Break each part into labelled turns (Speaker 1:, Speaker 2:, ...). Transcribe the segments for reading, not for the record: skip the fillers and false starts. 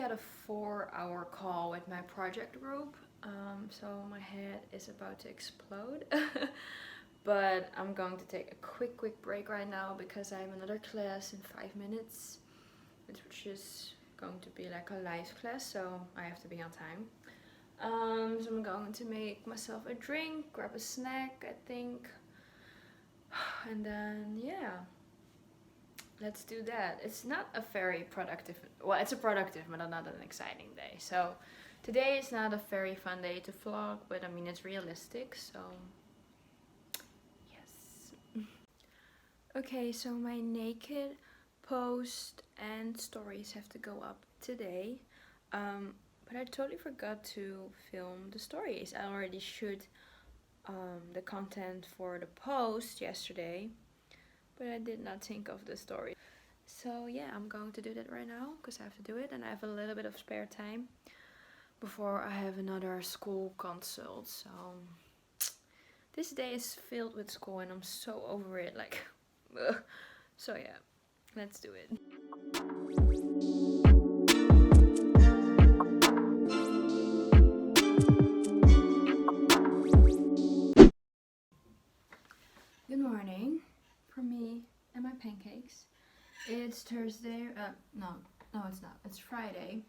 Speaker 1: had a 4-hour call with my project group, so my head is about to explode. But I'm going to take a quick break right now because I have another class in 5 minutes, which is going to be like a live class, so I have to be on time. So I'm going to make myself a drink, grab a snack, I think, and then yeah, let's do that. It's not a very productive, well, it's a productive but not an exciting day. So today is not a very fun day to vlog, but I mean it's realistic, so yes. Okay, so my naked post and stories have to go up today, but I totally forgot to film the stories. I already shoot the content for the post yesterday, but I did not think of the story. So yeah, I'm going to do that right now because I have to do it, and I have a little bit of spare time before I have another school consult. So this day is filled with school and I'm so over it, like ugh. So yeah, let's do it. Good morning from me and my pancakes. It's Thursday, no it's not, it's Friday.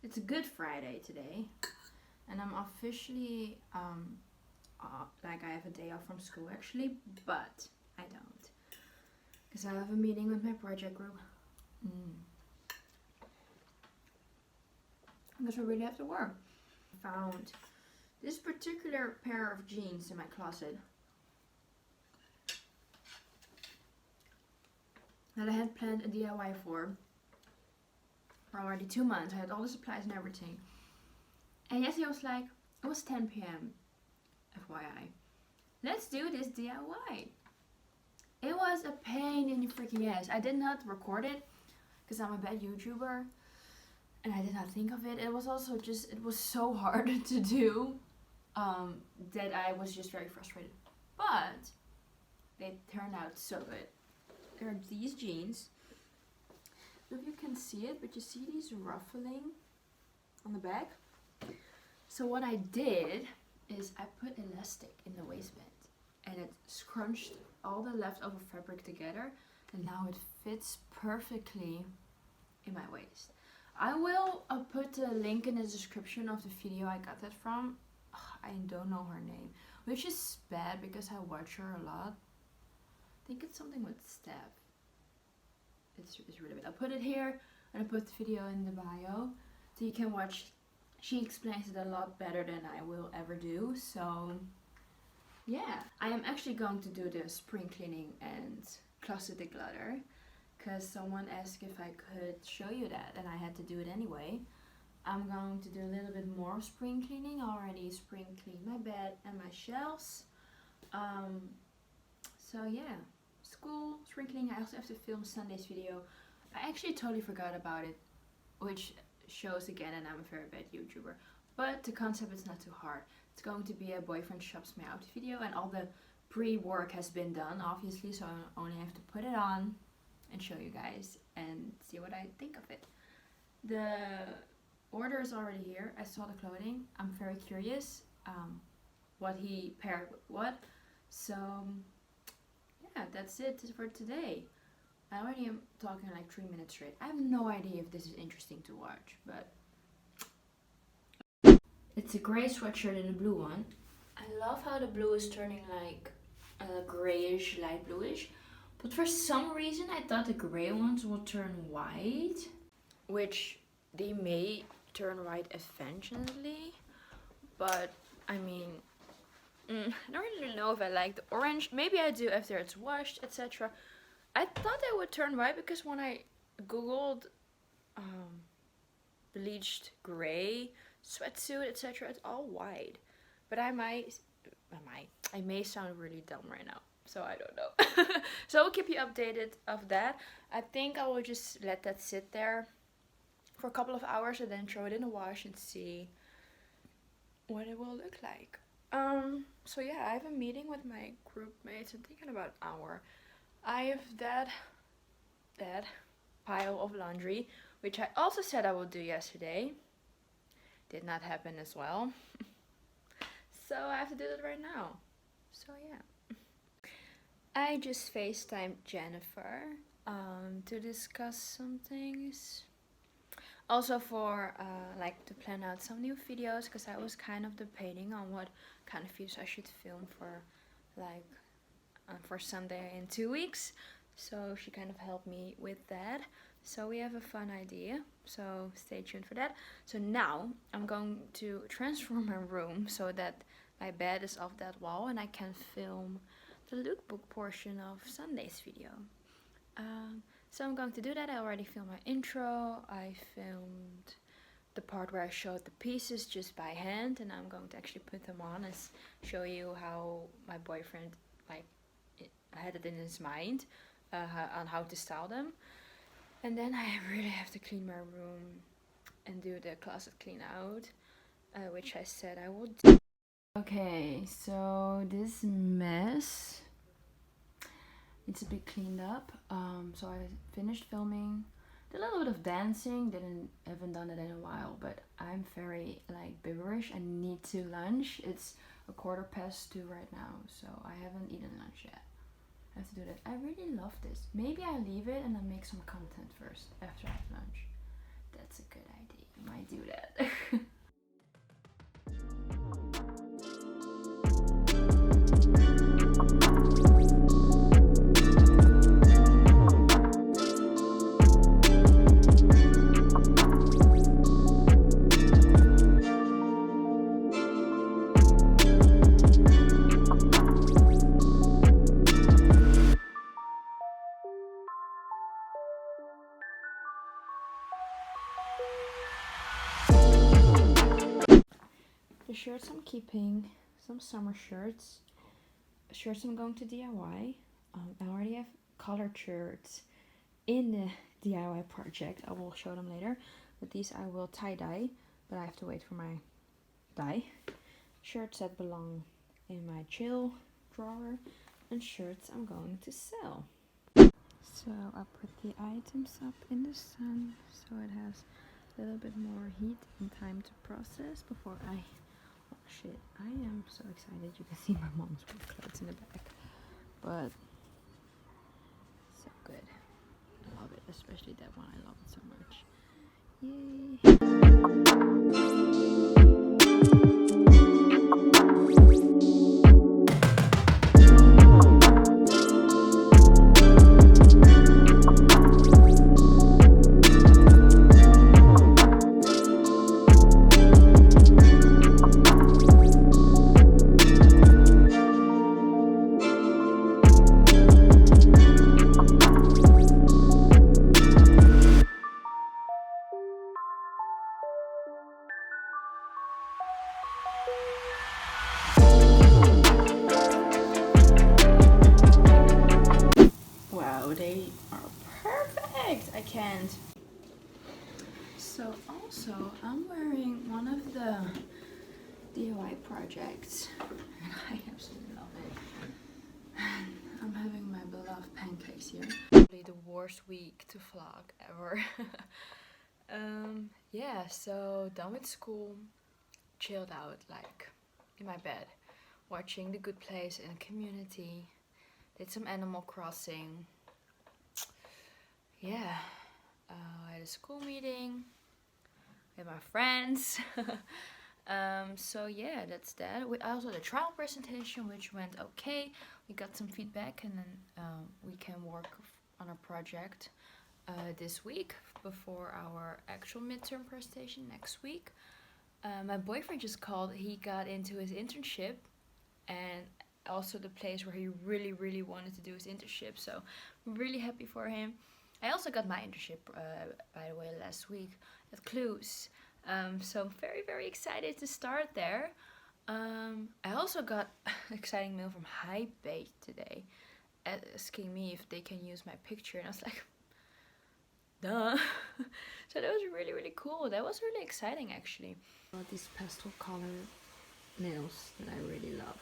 Speaker 1: It's a Good Friday today, and I'm officially, like I have a day off from school actually, but I don't, because I have a meeting with my project group. Because I really have to work. I found this particular pair of jeans in my closet that I had planned a DIY for already 2 months. I had all the supplies and everything. And yesterday I was like, it was 10 p.m. FYI. Let's do this DIY. It was a pain in the freaking ass. I did not record it because I'm a bad YouTuber and I did not think of it. It was also just, it was so hard to do that I was just very frustrated. But they turned out so good. There are these jeans. I don't know if you can see it, but you see these ruffling on the back. So what I did is I put elastic in the waistband and it scrunched all the leftover fabric together, and now it fits perfectly in my waist. I will put the link in the description of the video I got that from. I don't know her name, which is bad because I watch her a lot. I think it's something with Steph. It's really bad. I'll put it here and I'll put the video in the bio so you can watch. She explains it a lot better than I will ever do. So yeah, I am actually going to do the spring cleaning and closet declutter because someone asked if I could show you that, and I had to do it anyway. I'm going to do a little bit more spring cleaning. I already spring cleaned my bed and my shelves. So yeah, school, spring cleaning. I also have to film Sunday's video. I actually totally forgot about it, which shows again and I'm a very bad YouTuber. But the concept is not too hard. It's going to be a boyfriend shops me out video, and all the pre-work has been done obviously, so I only have to put it on and show you guys and see what I think of it. The order is already here. I saw the clothing. I'm very curious what he paired with what. So yeah, that's it for today. I already am talking like 3 minutes straight. I have no idea if this is interesting to watch, but it's a gray sweatshirt and a blue one. I love how the blue is turning like a grayish, light bluish. But for some reason I thought the gray ones would turn white, which they may turn white eventually. But I mean, I don't really know if I like the orange. Maybe I do after it's washed, etc. I thought they would turn white because when I googled bleached gray sweatsuit, etc., it's all white. But I may sound really dumb right now, so I don't know. So I'll keep you updated of that. I think I will just let that sit there for a couple of hours and then throw it in the wash and see what it will look like. So yeah, I have a meeting with my group mates. I'm thinking about an hour. I have that pile of laundry, which I also said I would do yesterday. Did not happen as well. So I have to do that right now. So yeah. I just FaceTimed Jennifer to discuss some things. Also for like to plan out some new videos, because I was kind of debating on what kind of videos I should film for like for Sunday in 2 weeks. So she kind of helped me with that. So we have a fun idea, so stay tuned for that. So now I'm going to transform my room so that my bed is off that wall and I can film the lookbook portion of Sunday's video. So I'm going to do that. I already filmed my intro. I filmed the part where I showed the pieces just by hand, and I'm going to actually put them on and show you how my boyfriend like had it in his mind on how to style them. And then I really have to clean my room and do the closet clean out, which I said I would do. Okay, so this mess needs to be cleaned up. So I finished filming, did a little bit of dancing, haven't done it in a while, but I'm very like bibberish. I need to lunch. It's 2:15 right now, so I haven't eaten lunch yet. I have to do that. I really love this. Maybe I leave it and then make some content first after I have lunch. That's a good idea. I might do that. The shirts I'm keeping, some summer shirts. Shirts I'm going to DIY. I already have colored shirts in the DIY project. I will show them later. But these I will tie-dye, but I have to wait for my dye. Shirts that belong in my chill drawer, and shirts I'm going to sell. So I put the items up in the sun so it has a little bit more heat and time to process before I wash it. I am so excited. You can see my mom's work clothes in the back, but so good. I love it, especially that one. I love it so much. Wow, they are perfect. I can't. So also, I'm wearing one of the DIY projects, and I absolutely love it. I'm having my beloved pancakes here. Probably the worst week to vlog ever. Yeah, so done with school, chilled out like in my bed, watching The Good Place and Community. Did some Animal Crossing. Yeah, I had a school meeting with my friends. So yeah, that's that. We also had a trial presentation, which went okay. We got some feedback, and then we can work on a project this week before our actual midterm presentation next week. My boyfriend just called. He got into his internship, and also the place where he really wanted to do his internship. So I'm really happy for him. I also got my internship, by the way, last week at Clues. So I'm very excited to start there. I also got an exciting mail from Hypebeast today asking me if they can use my picture, and I was like, duh. So that was really cool. That was really exciting, actually. I got these pastel color nails that I really love.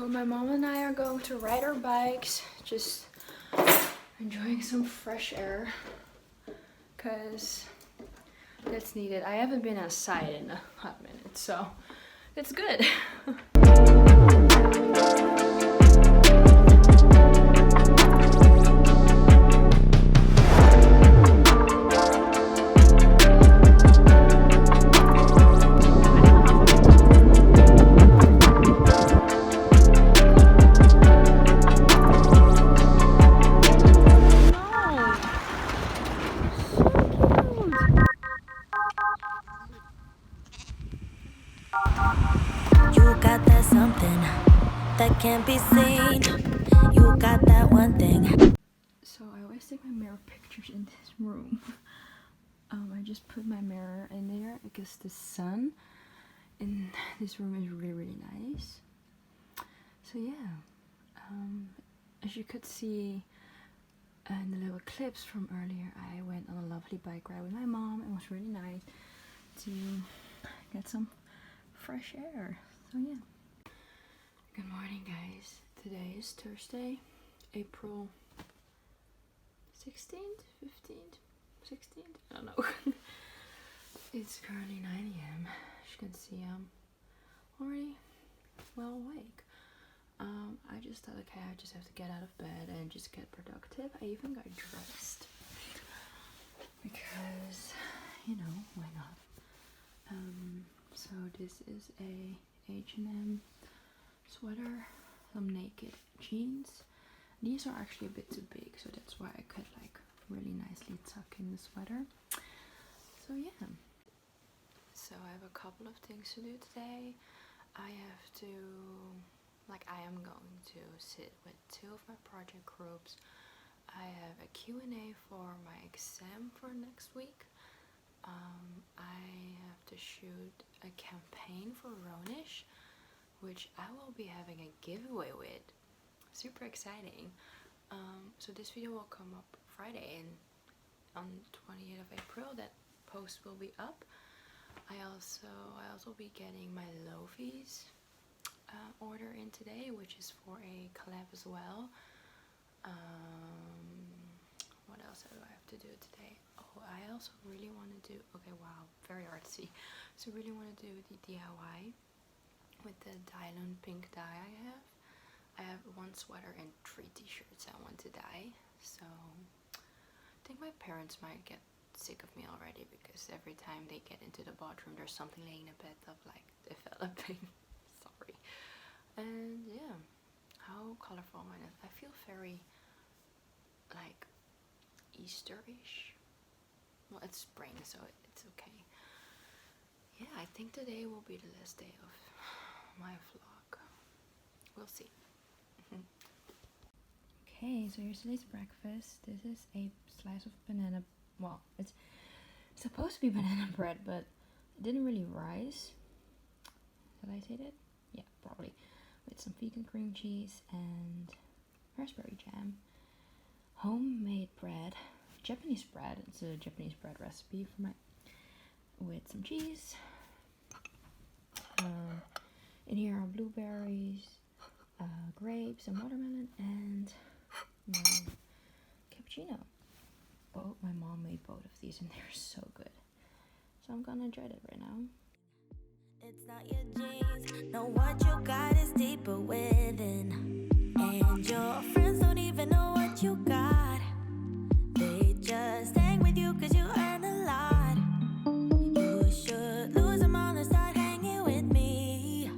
Speaker 1: So my mom and I are going to ride our bikes, just enjoying some fresh air, because that's needed. I haven't been outside in a hot minute, so it's good.
Speaker 2: That can't be seen. You got that one thing.
Speaker 1: So I always take my mirror pictures in this room. I just put my mirror in there because the sun in this room is really nice. So yeah, as you could see in the little clips from earlier, I went on a lovely bike ride with my mom. It was really nice to get some fresh air. So yeah. Good morning, guys. Today is Thursday, April 16th, 15th, 16th? I don't know. It's currently 9 a.m. As you can see, I'm already well awake. I just thought, okay, I just have to get out of bed and just get productive. I even got dressed because, you know, why not? So this is a H&M sweater, some naked jeans. These are actually a bit too big, so that's why I could like really nicely tuck in the sweater. So yeah. So I have a couple of things to do today. I am going to sit with 2 of my project groups. I have a Q&A for my exam for next week. I have to shoot a campaign for Ronish, which I will be having a giveaway with. Super exciting. So this video will come up Friday, and on 28th of April that post will be up. I also will be getting my Lofies order in today, which is for a collab as well. What else do I have to do today? Oh, I also really want to do, okay, wow, very artsy. So really want to do the DIY with the Dylan pink dye I have 1 sweater and 3 t-shirts I want to dye. So I think my parents might get sick of me already, because every time they get into the bathroom there's something laying in the bed of like developing. Sorry. And yeah, how colorful am I? I feel very like Easter-ish. Well, it's spring, so it's okay. Yeah, I think today will be the last day of my vlog. We'll see. Okay, so here's today's breakfast. This is a slice of banana. Well, it's supposed to be banana bread, but it didn't really rise. Did I say that? Yeah, probably. With some vegan cream cheese and raspberry jam. Homemade bread. Japanese bread. It's a Japanese bread recipe for with some cheese. In here are blueberries, grapes, and watermelon, and cappuccino. My mom made both of these, and they're so good. So I'm gonna enjoy it right now.
Speaker 2: It's not your jeans. Know what you got is deeper within, and your friends don't even know what you got. They just hang with you 'cause you earn a lot. You should lose them all and start hanging with me,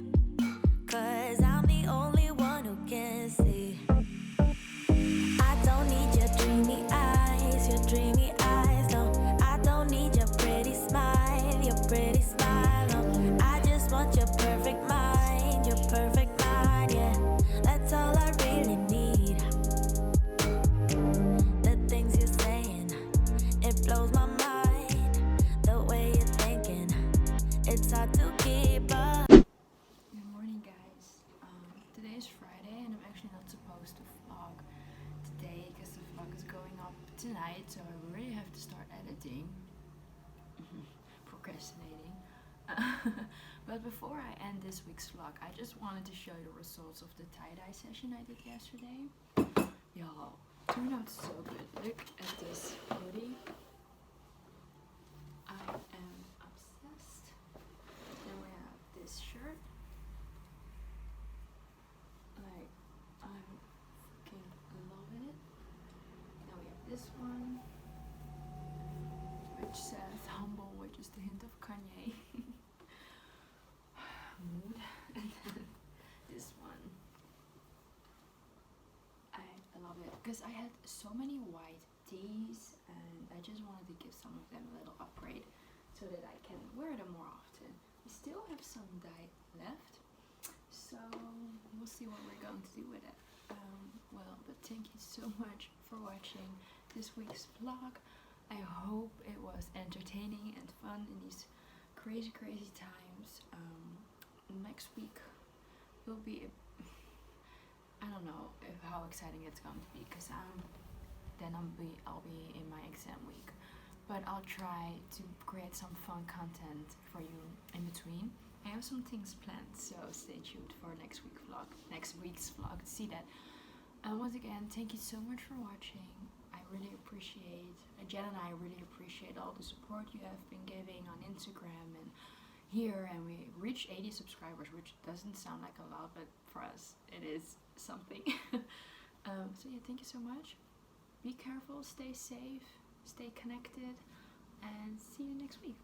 Speaker 2: 'cause I'm the only one who can see. I don't need your dreamy eyes, no. I don't need your pretty smile, no. I just want your perfect mind, yeah. That's all I really need. The things you're saying, it blows my mind. The way you're thinking, it's hard to keep up.
Speaker 1: Good morning, guys. Today is Friday, and I'm actually not supposed to vlog today because the vlog is going up tonight, so I really have to start editing. Procrastinating. But before I end this week's vlog, I just wanted to show you the results of the tie-dye session I did yesterday. Y'all, turned out so good. Look at this hoodie. I am obsessed. Then we have this shirt. Like, I'm freaking loving it. Now we have this one, which says humble, which is the hint of Kanye. Mood. And then this one. I love it because I had so many white tees and I just wanted to give some of them a little upgrade so that I can wear them more often. We still have some dye left, so we'll see what we're going to do with it. But thank you so much for watching this week's vlog. I hope it was entertaining and fun in these crazy times. Next week will be I don't know how exciting it's going to be because I'll be in my exam week, but I'll try to create some fun content for you in between. I have some things planned, so stay tuned for next week's vlog to see that. Once again, thank you so much for watching. I really appreciate, Jen and I really appreciate all the support you have been giving on Instagram and here, and we reached 80 subscribers, which doesn't sound like a lot, but for us it is something. So yeah, thank you so much. Be careful, stay safe, stay connected, and see you next week.